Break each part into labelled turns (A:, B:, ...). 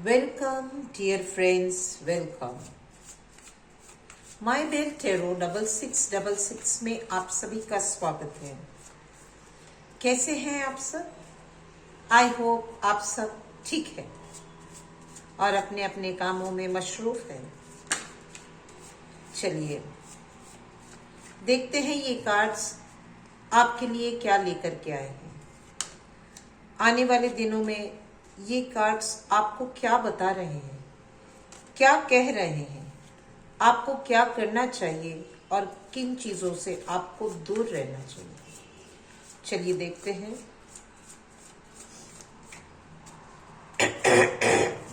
A: Welcome dear friends, welcome my बेल टेरो 6666 में आप सभी का स्वागत है। कैसे हैं आप सब? आई होप आप सब ठीक है और अपने अपने कामों में मशरूफ हैं। चलिए देखते हैं ये कार्ड्स आपके लिए क्या लेकर के आए हैं। आने वाले दिनों में ये कार्ड्स आपको क्या बता रहे हैं, क्या कह रहे हैं, आपको क्या करना चाहिए और किन चीजों से आपको दूर रहना चाहिए। चलिए देखते हैं।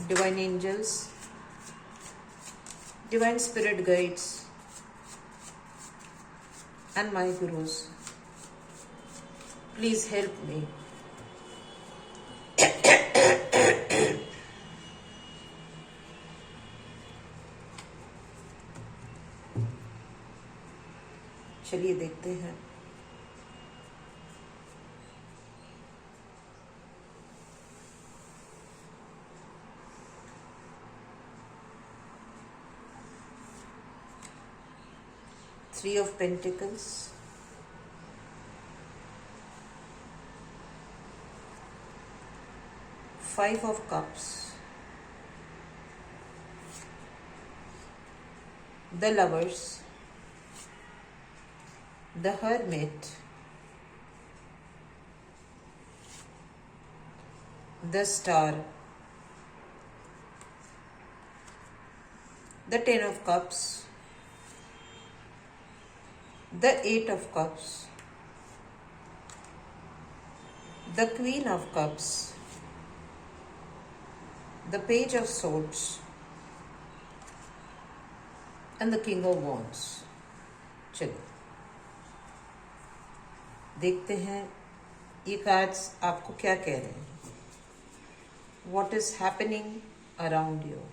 A: Divine angels, divine spirit guides and my gurus, please help me. चलिए देखते हैं। Three of Pentacles, Five of Cups, the Lovers, the Hermit, the Star, the Ten of Cups, the Eight of Cups, the Queen of Cups, the Page of Swords, and the King of Wands. चलिए देखते हैं ये cards आपको क्या कह रहे हैं। What is happening around you?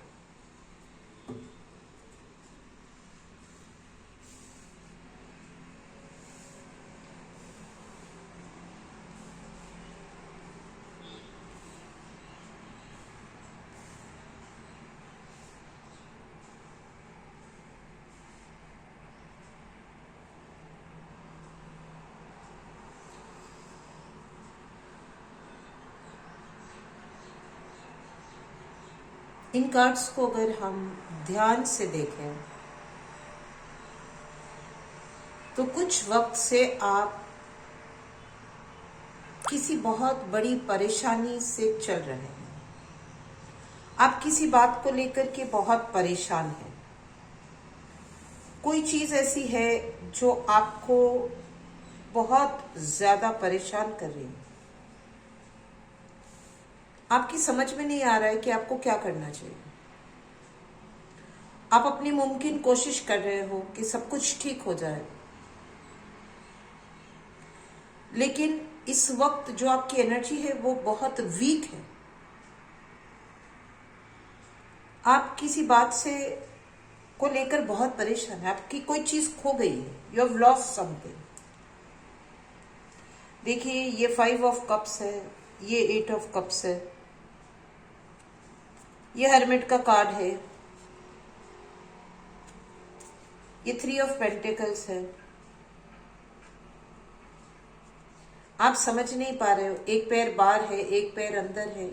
A: In cards को अगर हम ध्यान से देखें तो कुछ वक्त से आप किसी बहुत बड़ी परेशानी से चल रहे हैं। आप किसी बात को लेकर के बहुत परेशान हैं। कोई चीज ऐसी है जो आपको बहुत ज्यादा परेशान कर रही है। आपकी समझ में नहीं आ रहा है कि आपको क्या करना चाहिए। आप अपनी मुमकिन कोशिश कर रहे हो कि सब कुछ ठीक हो जाए, लेकिन इस वक्त जो आपकी एनर्जी है वो बहुत वीक है। आप किसी बात से को लेकर बहुत परेशान है। आपकी कोई चीज खो गई है। You have lost something. देखिए ये 5 ऑफ कप्स है, ये 8 ऑफ कप्स है, ये हर्मिट का कार्ड है, ये 3 ऑफ पेंटिकल्स है। आप समझ नहीं पा रहे हो। एक पैर बाहर है, एक पैर अंदर है।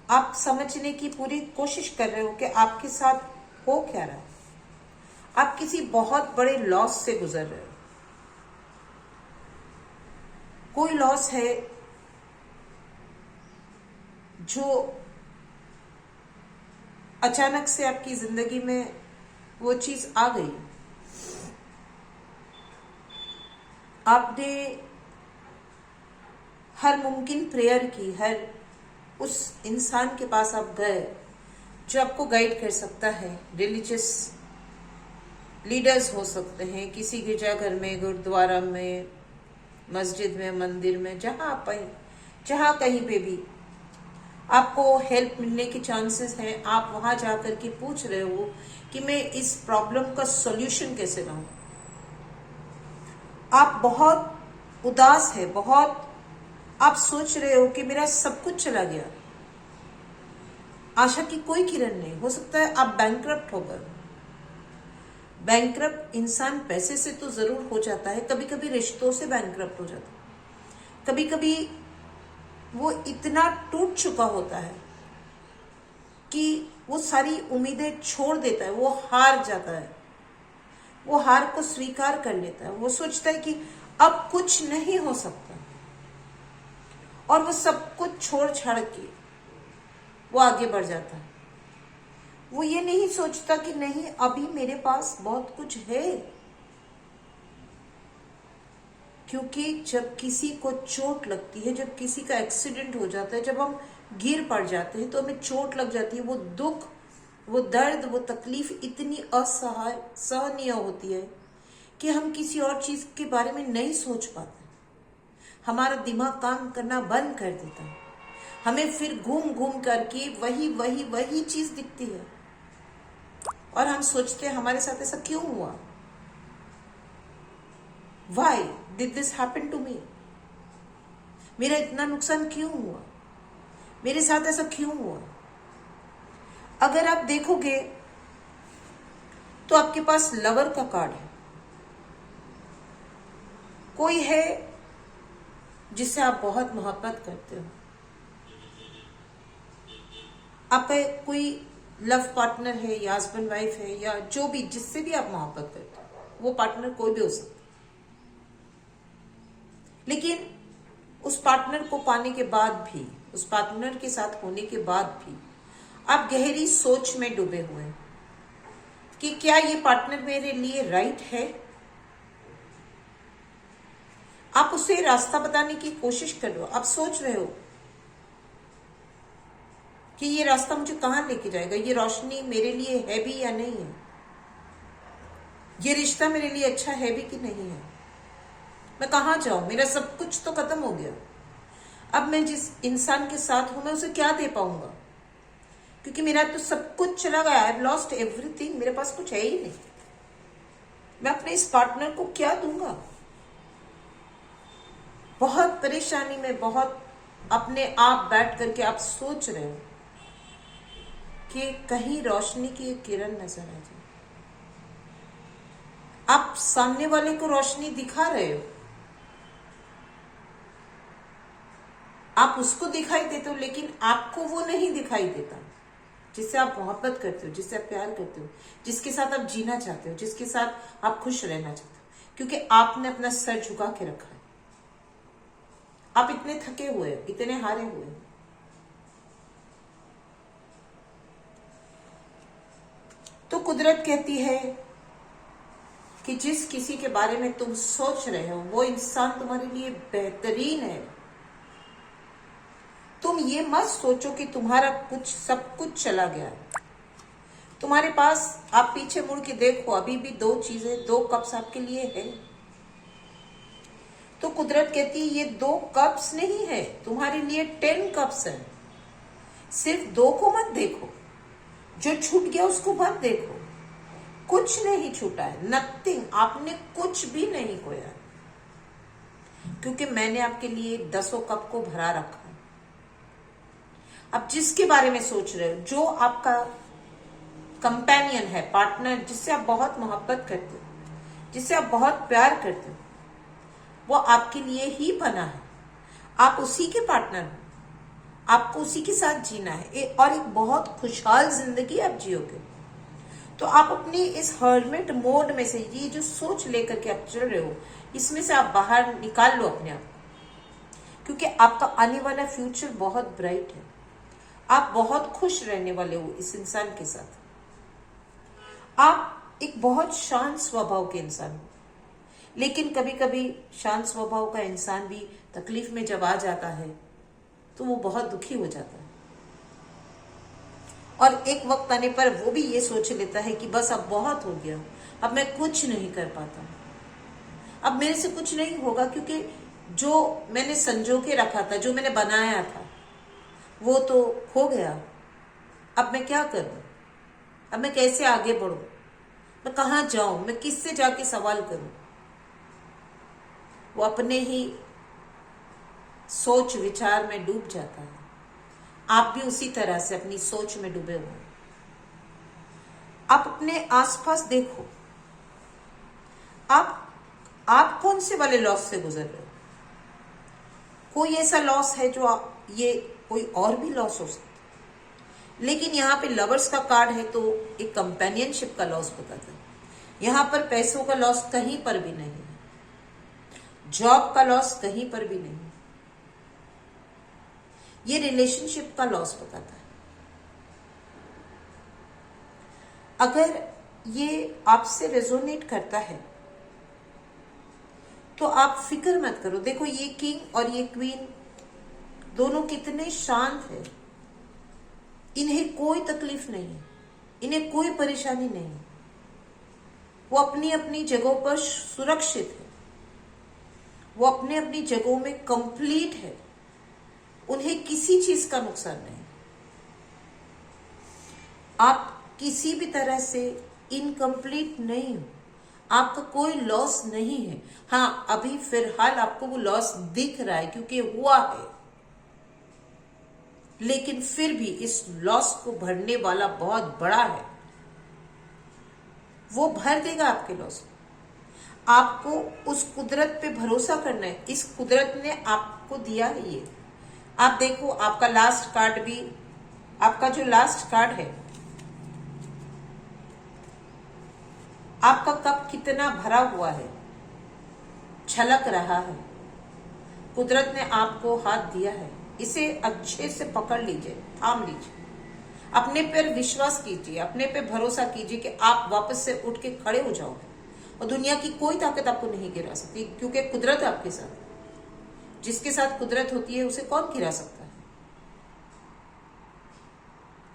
A: आप समझने की पूरी कोशिश कर रहे हो कि आपके साथ हो क्या रहा है। आप किसी बहुत बड़े लॉस से गुजर रहे हो। कोई लॉस है जो अचानक से आपकी जिंदगी में वो चीज आ गई। आपने हर मुमकिन प्रेयर की, हर उस इंसान के पास आप गए जो आपको गाइड कर सकता है। रिलीजियस लीडर्स हो सकते हैं, किसी गिरजाघर में, गुरुद्वारा में, मस्जिद में, मंदिर में, जहां कहीं पे भी आपको हेल्प मिलने के चांसेस हैं। आप वहां जाकर के पूछ रहे हो कि मैं इस प्रॉब्लम का सॉल्यूशन कैसे लाऊं। आप बहुत उदास है, बहुत आप सोच रहे हो कि मेरा सब कुछ चला गया। आशा की कोई किरण नहीं। हो सकता है आप बैंकरप्ट हो गए। बैंकरप्ट इंसान पैसे से तो जरूर हो जाता है, कभी कभी रिश्तों से बैंकरप्ट हो जाता है, कभी कभी वो इतना टूट चुका होता है कि वो सारी उम्मीदें छोड़ देता है, वो हार जाता है, वो हार को स्वीकार कर लेता है। वो सोचता है कि अब कुछ नहीं हो सकता, और वो सब कुछ छोड़ छाड़ के वो आगे बढ़ जाता है। वो ये नहीं सोचता कि नहीं, अभी मेरे पास बहुत कुछ है। क्योंकि जब किसी को चोट लगती है, जब किसी का एक्सीडेंट हो जाता है, जब हम गिर पड़ जाते हैं तो हमें चोट लग जाती है, वो दुख, वो दर्द, वो तकलीफ इतनी सहनीय होती है कि हम किसी और चीज के बारे में नहीं सोच पाते। हमारा दिमाग काम करना बंद कर देता है। हमें फिर घूम घूम करके वही वही वही चीज दिखती है, और हम सोचते हैं हमारे साथ ऐसा क्यों हुआ? Why did this happen to me? मेरा इतना नुकसान क्यों हुआ? मेरे साथ ऐसा क्यों हुआ? अगर आप देखोगे तो आपके पास लवर का कार्ड है। कोई है जिससे आप बहुत मोहब्बत करते हो, आपका कोई लव पार्टनर है, या हस्बैंड वाइफ है, या जो भी, जिससे भी आप मोहब्बत करते हो, वो पार्टनर कोई भी हो सकता है। लेकिन उस पार्टनर को पाने के बाद भी, उस पार्टनर के साथ होने के बाद भी आप गहरी सोच में डूबे हुए हैं कि क्या ये पार्टनर मेरे लिए राइट है। आप उसे रास्ता बताने की कोशिश कर रहे हो, आप सोच रहे हो कि ये रास्ता मुझे कहां लेके जाएगा, ये रोशनी मेरे लिए है भी या नहीं है, ये रिश्ता मेरे लिए अच्छा है भी कि नहीं है, मैं कहां जाऊं, मेरा सब कुछ तो खत्म हो गया, अब मैं जिस इंसान के साथ हूं मैं उसे क्या दे पाऊंगा, क्योंकि मेरा तो सब कुछ चला गया, आई हैव लॉस्ट एवरीथिंग, मेरे पास कुछ है ही नहीं, मैं अपने इस पार्टनर को क्या दूंगा। बहुत परेशानी में, बहुत अपने आप बैठ करके आप सोच रहे हो कि कहीं रोशनी की एक किरण नजर आ जाए। आप सामने वाले को रोशनी दिखा रहे हो, आप उसको दिखाई देते हो, लेकिन आपको वो नहीं दिखाई देता जिससे आप मोहब्बत करते हो, जिससे आप प्यार करते हो, जिसके साथ आप जीना चाहते हो, जिसके साथ आप खुश रहना चाहते हो, क्योंकि आपने अपना सर झुका के रखा है। आप इतने थके हुए हो, इतने हारे हुए हो। तो कुदरत कहती है कि जिस किसी के बारे में तुम सोच रहे हो वो इंसान तुम्हारे लिए बेहतरीन है। तुम ये मत सोचो कि तुम्हारा कुछ सब कुछ चला गया है तुम्हारे पास। आप पीछे मुड़ के देखो, अभी भी 2 चीजें, 2 कप्स आपके लिए है। तो कुदरत कहती है ये 2 कप्स नहीं है, तुम्हारे लिए 10 कप्स है। सिर्फ 2 को मत देखो, जो छूट गया उसको मत देखो। कुछ नहीं छूटा है, नथिंग, आपने कुछ भी नहीं खोया, क्योंकि मैंने आपके लिए 10 कप को भरा रखा है। अब जिसके बारे में सोच रहे हो, जो आपका कंपेनियन है, पार्टनर, जिससे आप बहुत मोहब्बत करते हो, जिससे आप बहुत प्यार करते हो, वो आपके लिए ही बना है। आप उसी के पार्टनर हो, आपको उसी के साथ जीना है, और एक बहुत खुशहाल जिंदगी आप जियोगे। तो आप अपनी इस हर्मिट मोड में से, ये जो सोच लेकर के आप चल रहे हो, इसमें से आप बाहर निकाल लो अपने आप को, क्योंकि आपका आने वाला फ्यूचर बहुत ब्राइट है। आप बहुत खुश रहने वाले हो इस इंसान के साथ। आप एक बहुत शांत स्वभाव के इंसान हो, लेकिन कभी कभी शांत स्वभाव का इंसान भी तकलीफ में जब आ जाता है तो वो बहुत दुखी हो जाता है, और एक वक्त आने पर वो भी ये सोच लेता है कि बस अब बहुत हो गया, अब मैं कुछ नहीं कर पाता, अब मेरे से कुछ नहीं होगा, क्योंकि जो मैंने संजो के रखा था, जो मैंने बनाया था, वो तो खो गया। अब मैं क्या करूं, अब मैं कैसे आगे बढ़ूं, मैं कहां जाऊं, मैं किससे जाके सवाल करूं। वो अपने ही सोच विचार में डूब जाता है, आप भी उसी तरह से अपनी सोच में डूबे हुए। आप अपने आसपास देखो, आप कौन से वाले लॉस से गुजर रहे हो? कोई ऐसा लॉस है जो ये कोई और भी लॉस हो सकता है, लेकिन यहाँ पे लवर्स का कार्ड है तो एक कंपेनियनशिप का लॉस बताता है। यहाँ पर पैसों का लॉस कहीं पर भी नहीं है, जॉब का लॉस कहीं पर भी नहीं, ये रिलेशनशिप का लॉस बताता है। अगर ये आपसे रेजोनेट करता है तो आप फिक्र मत करो। देखो, ये किंग और ये क्वीन दोनों कितने शांत हैं, इन्हें कोई तकलीफ नहीं है, इन्हें कोई परेशानी नहीं है, वो अपनी अपनी जगहों पर सुरक्षित है, वो अपने अपनी जगहों में कंप्लीट है, उन्हें किसी चीज का नुकसान नहीं। आप किसी भी तरह से इनकम्प्लीट नहीं हो, आपका कोई लॉस नहीं है। हाँ, अभी फिलहाल आपको वो लॉस दिख रहा है क्योंकि हुआ है, लेकिन फिर भी इस लॉस को भरने वाला बहुत बड़ा है, वो भर देगा आपके लॉस को। आपको उस कुदरत पे भरोसा करना है, इस कुदरत ने आपको दिया है ये। आप देखो, आपका लास्ट कार्ड भी, आपका जो लास्ट कार्ड है, आपका कप कितना भरा हुआ है, छलक रहा है। कुदरत ने आपको हाथ दिया है, इसे अच्छे से पकड़ लीजिए, थाम लीजिए, अपने पर विश्वास कीजिए, अपने पे भरोसा कीजिए कि आप वापस से उठ के खड़े हो जाओगे और दुनिया की कोई ताकत आपको नहीं गिरा सकती, क्योंकि कुदरत आपके साथ। जिसके साथ कुदरत होती है उसे कौन गिरा सकता है?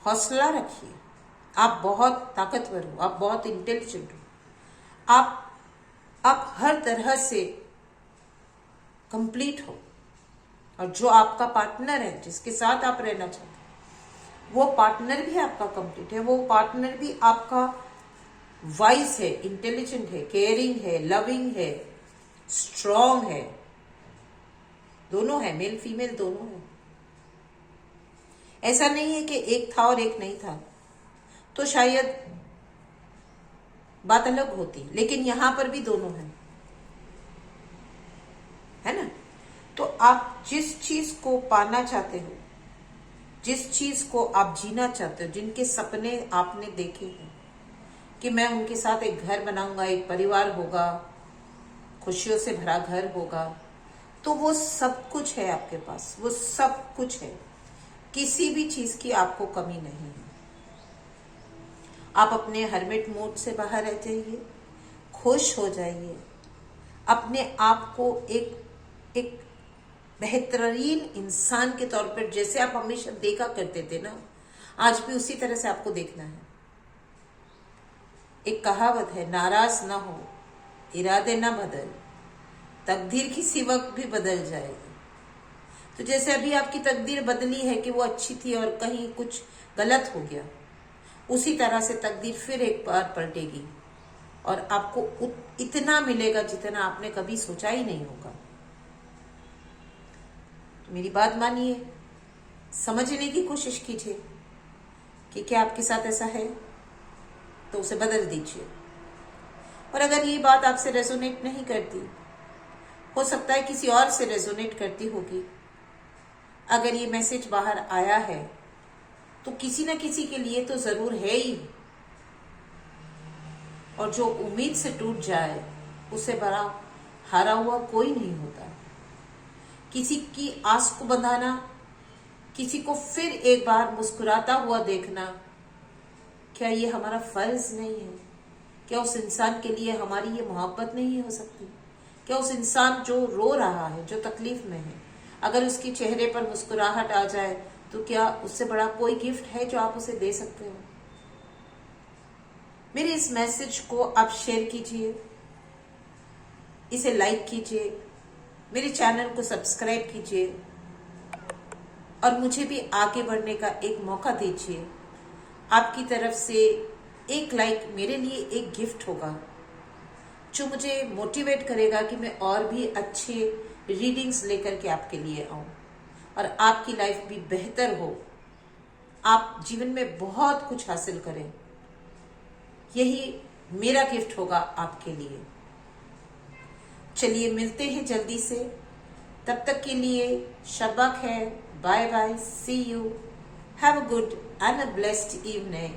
A: हौसला रखिए, आप बहुत ताकतवर हो, आप बहुत इंटेलिजेंट हो, आप हर तरह से कंप्लीट हो। और जो आपका पार्टनर है, जिसके साथ आप रहना चाहते हैं, वो पार्टनर भी आपका कंप्लीट है, वो पार्टनर भी आपका वाइज है, इंटेलिजेंट है, केयरिंग है, लविंग है, स्ट्रॉन्ग है, दोनों है, मेल फीमेल दोनों है। ऐसा नहीं है कि एक था और एक नहीं था, तो शायद बात अलग होती, लेकिन यहां पर भी दोनों है ना? तो आप जिस चीज को पाना चाहते हो, जिस चीज को आप जीना चाहते हो, जिनके सपने आपने देखे हैं कि मैं उनके साथ एक घर बनाऊंगा, एक परिवार होगा, खुशियों से भरा घर होगा, तो वो सब कुछ है आपके पास, वो सब कुछ है, किसी भी चीज की आपको कमी नहीं है। आप अपने हरमिट मोड से बाहर रह जाइए, खुश हो जाइए, अपने आप को एक बेहतरीन इंसान के तौर पर, जैसे आप हमेशा देखा करते थे ना, आज भी उसी तरह से आपको देखना है। एक कहावत है, नाराज ना हो, इरादे ना बदल, तकदीर किसी वक्त भी बदल जाएगी। तो जैसे अभी आपकी तकदीर बदली है कि वो अच्छी थी और कहीं कुछ गलत हो गया, उसी तरह से तकदीर फिर एक बार पलटेगी और आपको इतना मिलेगा जितना आपने कभी सोचा ही नहीं होगा। मेरी बात मानिए, समझने की कोशिश कीजिए कि क्या आपके साथ ऐसा है, तो उसे बदल दीजिए। और अगर ये बात आपसे रेजोनेट नहीं करती, हो सकता है किसी और से रेजोनेट करती होगी। अगर ये मैसेज बाहर आया है तो किसी न किसी के लिए तो जरूर है ही। और जो उम्मीद से टूट जाए उसे बड़ा हारा हुआ कोई नहीं होता। किसी की आस को बंधाना, किसी को फिर एक बार मुस्कुराता हुआ देखना, क्या ये हमारा फर्ज नहीं है? क्या उस इंसान के लिए हमारी ये मोहब्बत नहीं हो सकती? क्या उस इंसान जो रो रहा है, जो तकलीफ में है, अगर उसके चेहरे पर मुस्कुराहट आ जाए तो क्या उससे बड़ा कोई गिफ्ट है जो आप उसे दे सकते हो? मेरे इस मैसेज को आप शेयर कीजिए, इसे लाइक कीजिए, मेरे चैनल को सब्सक्राइब कीजिए और मुझे भी आगे बढ़ने का एक मौका दीजिए। आपकी तरफ से एक लाइक मेरे लिए एक गिफ्ट होगा जो मुझे मोटिवेट करेगा कि मैं और भी अच्छे रीडिंग्स लेकर के आपके लिए आऊं और आपकी लाइफ भी बेहतर हो, आप जीवन में बहुत कुछ हासिल करें। यही मेरा गिफ्ट होगा आपके लिए। चलिए मिलते हैं जल्दी से, तब तक के लिए शब्बा खैर, bye bye, see you, have a good and a blessed evening.